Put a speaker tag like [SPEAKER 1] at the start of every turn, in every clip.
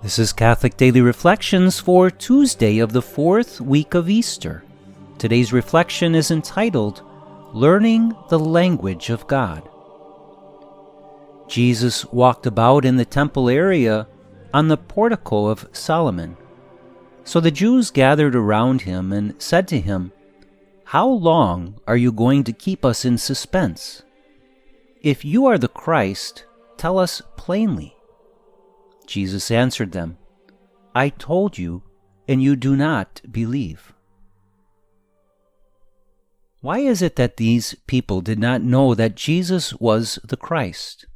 [SPEAKER 1] This is Catholic Daily Reflections for Tuesday of the fourth week of Easter. Today's reflection is entitled, Learning the Language of God. Jesus walked about in the temple area on the portico of Solomon. So the Jews gathered around him and said to him, "How long are you going to keep us in suspense? If you are the Christ, tell us plainly." Jesus answered them, "I told you, and you do not believe." Why is it that these people did not know that Jesus was the Christ?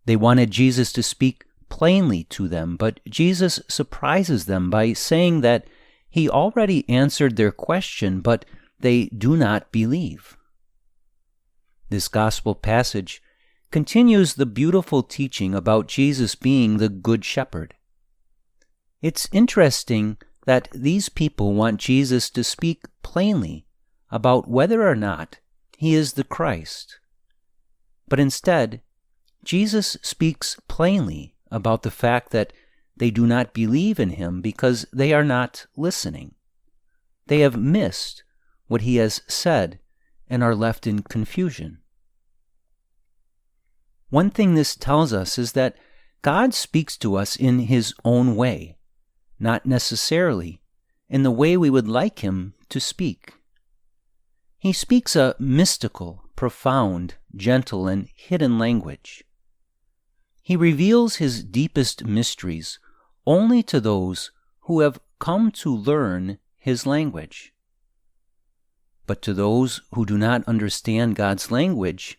[SPEAKER 1] They wanted Jesus to speak plainly to them, but Jesus surprises them by saying that he already answered their question, but they do not believe. This gospel passage continues the beautiful teaching about Jesus being the Good Shepherd. It's interesting that these people want Jesus to speak plainly about whether or not he is the Christ. But instead, Jesus speaks plainly about the fact that they do not believe in him because they are not listening. They have missed what he has said and are left in confusion. One thing this tells us is that God speaks to us in his own way, not necessarily in the way we would like him to speak. He speaks a mystical, profound, gentle, and hidden language. He reveals his deepest mysteries only to those who have come to learn his language. But to those who do not understand God's language,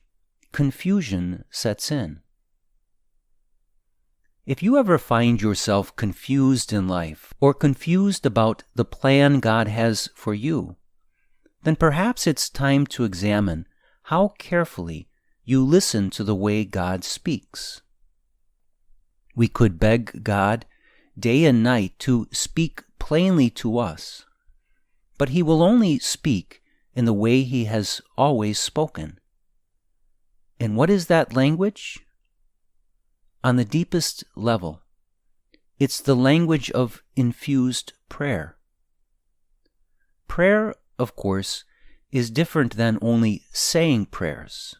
[SPEAKER 1] confusion sets in. If you ever find yourself confused in life or confused about the plan God has for you, then perhaps it's time to examine how carefully you listen to the way God speaks. We could beg God day and night to speak plainly to us, but he will only speak in the way he has always spoken. And what is that language? On the deepest level, it's the language of infused prayer. Prayer, of course, is different than only saying prayers.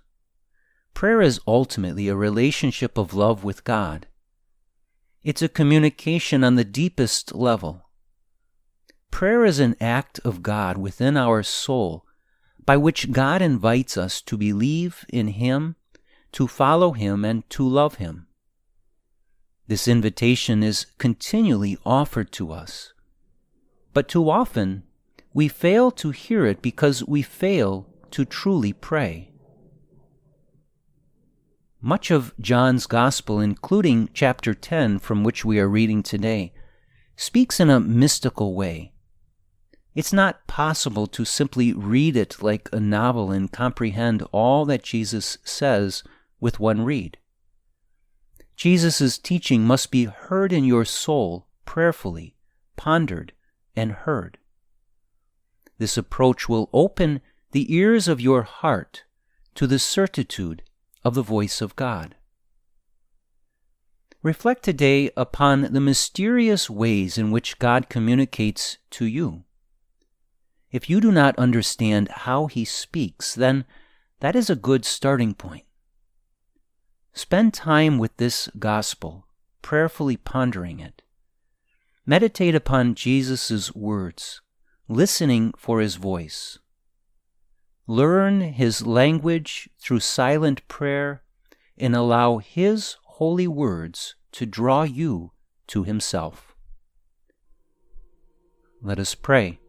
[SPEAKER 1] Prayer is ultimately a relationship of love with God. It's a communication on the deepest level. Prayer is an act of God within our soul by which God invites us to believe in him, to follow him, and to love him. This invitation is continually offered to us, but too often we fail to hear it because we fail to truly pray. Much of John's Gospel, including chapter 10 from which we are reading today, speaks in a mystical way. It's not possible to simply read it like a novel and comprehend all that Jesus says with one read. Jesus' teaching must be heard in your soul prayerfully, pondered, and heard. This approach will open the ears of your heart to the certitude of the voice of God. Reflect today upon the mysterious ways in which God communicates to you. If you do not understand how he speaks, then that is a good starting point. Spend time with this gospel, prayerfully pondering it. Meditate upon Jesus' words, listening for his voice. Learn his language through silent prayer and allow his holy words to draw you to himself. Let us pray.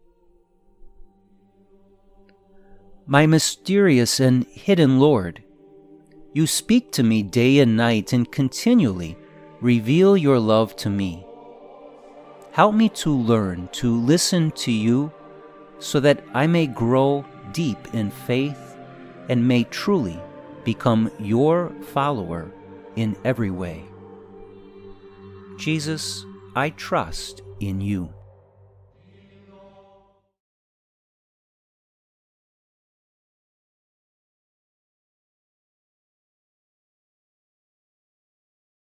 [SPEAKER 1] My mysterious and hidden Lord, you speak to me day and night and continually reveal your love to me. Help me to learn to listen to you so that I may grow deep in faith and may truly become your follower in every way. Jesus, I trust in you.